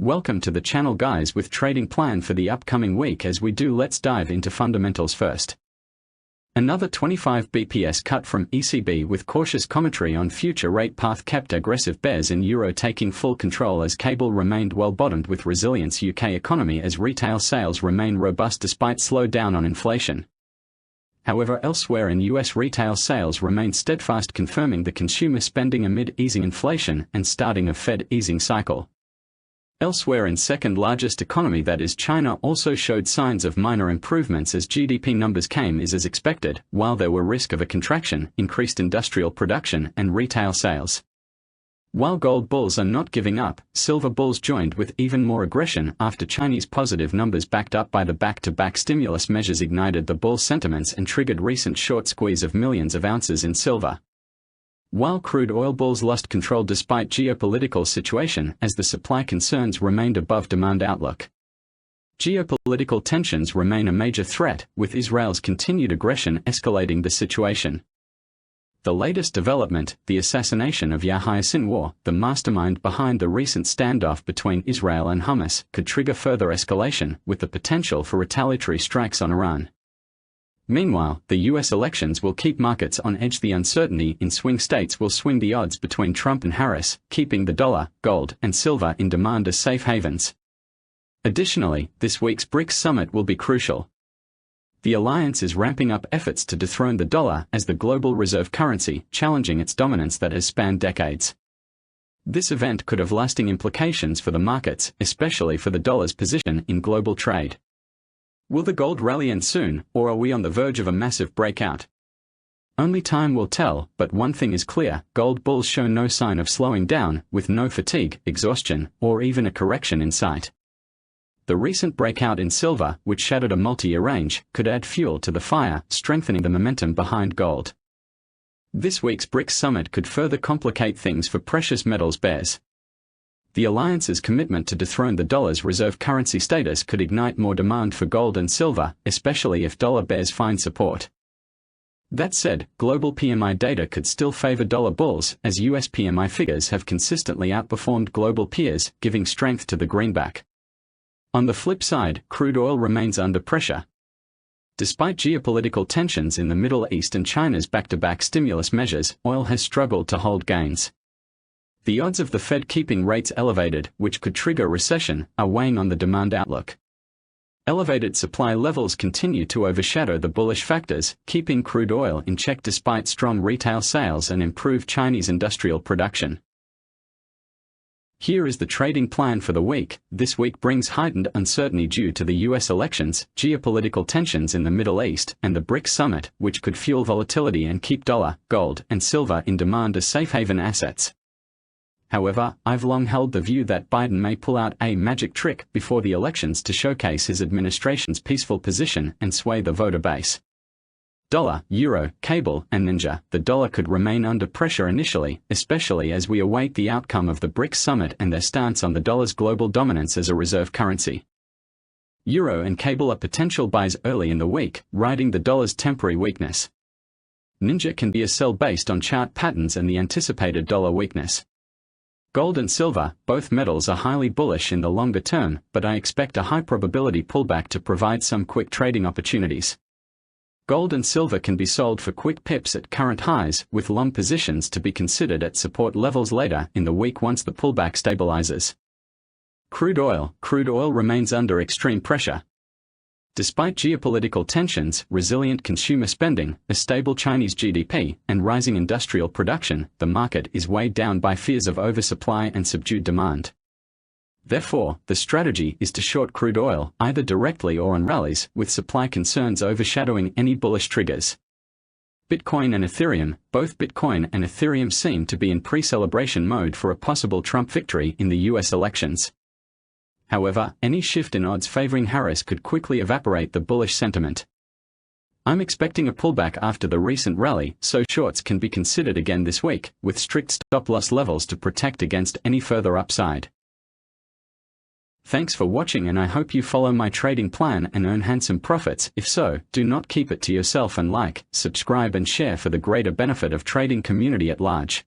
Welcome to the channel guys with trading plan for the upcoming week. As we do, let's dive into fundamentals first. Another 25 bps cut from ECB with cautious commentary on future rate path kept aggressive bears in euro taking full control as cable remained well bottomed with resilience UK economy as retail sales remain robust despite slowdown on inflation. However, elsewhere in US retail sales remain steadfast, confirming the consumer spending amid easing inflation and starting of Fed easing cycle. Elsewhere in second largest economy, that is China, also showed signs of minor improvements as GDP numbers came as expected, while there were risk of a contraction, increased industrial production and retail sales. While gold bulls are not giving up, silver bulls joined with even more aggression after Chinese positive numbers backed up by the back-to-back stimulus measures ignited the bull sentiments and triggered recent short squeeze of millions of ounces in silver. While crude oil bulls lost control despite geopolitical situation as the supply concerns remained above demand outlook. Geopolitical tensions remain a major threat, with Israel's continued aggression escalating the situation. The latest development, the assassination of Yahya Sinwar, the mastermind behind the recent standoff between Israel and Hamas, could trigger further escalation, with the potential for retaliatory strikes on Iran. Meanwhile, the US elections will keep markets on edge. The uncertainty in swing states will swing the odds between Trump and Harris, keeping the dollar, gold, and silver in demand as safe havens. Additionally, this week's BRICS summit will be crucial. The alliance is ramping up efforts to dethrone the dollar as the global reserve currency, challenging its dominance that has spanned decades. This event could have lasting implications for the markets, especially for the dollar's position in global trade. Will the gold rally end soon, or are we on the verge of a massive breakout? Only time will tell, but one thing is clear: gold bulls show no sign of slowing down, with no fatigue, exhaustion, or even a correction in sight. The recent breakout in silver, which shattered a multi-year range, could add fuel to the fire, strengthening the momentum behind gold. This week's BRICS summit could further complicate things for precious metals bears. The alliance's commitment to dethrone the dollar's reserve currency status could ignite more demand for gold and silver, especially if dollar bears find support. That said, global PMI data could still favor dollar bulls, as US PMI figures have consistently outperformed global peers, giving strength to the greenback. On the flip side, crude oil remains under pressure. Despite geopolitical tensions in the Middle East and China's back-to-back stimulus measures, oil has struggled to hold gains. The odds of the Fed keeping rates elevated, which could trigger recession, are weighing on the demand outlook. Elevated supply levels continue to overshadow the bullish factors, keeping crude oil in check despite strong retail sales and improved Chinese industrial production. Here is the trading plan for the week. This week brings heightened uncertainty due to the US elections, geopolitical tensions in the Middle East, and the BRICS summit, which could fuel volatility and keep dollar, gold, and silver in demand as safe haven assets. However, I've long held the view that Biden may pull out a magic trick before the elections to showcase his administration's peaceful position and sway the voter base. Dollar, euro, cable, and ninja. The dollar could remain under pressure initially, especially as we await the outcome of the BRICS summit and their stance on the dollar's global dominance as a reserve currency. Euro and cable are potential buys early in the week, riding the dollar's temporary weakness. Ninja can be a sell based on chart patterns and the anticipated dollar weakness. Gold and silver, both metals are highly bullish in the longer term, but I expect a high probability pullback to provide some quick trading opportunities. Gold and silver can be sold for quick pips at current highs, with long positions to be considered at support levels later in the week once the pullback stabilizes. Crude oil remains under extreme pressure. Despite geopolitical tensions, resilient consumer spending, a stable Chinese GDP, and rising industrial production, the market is weighed down by fears of oversupply and subdued demand. Therefore, the strategy is to short crude oil, either directly or on rallies, with supply concerns overshadowing any bullish triggers. Bitcoin and Ethereum. Both Bitcoin and Ethereum seem to be in pre-celebration mode for a possible Trump victory in the US elections. However, any shift in odds favoring Harris could quickly evaporate the bullish sentiment. I'm expecting a pullback after the recent rally, so shorts can be considered again this week, with strict stop-loss levels to protect against any further upside. Thanks for watching, and I hope you follow my trading plan and earn handsome profits. If so, do not keep it to yourself and like, subscribe and share for the greater benefit of trading community at large.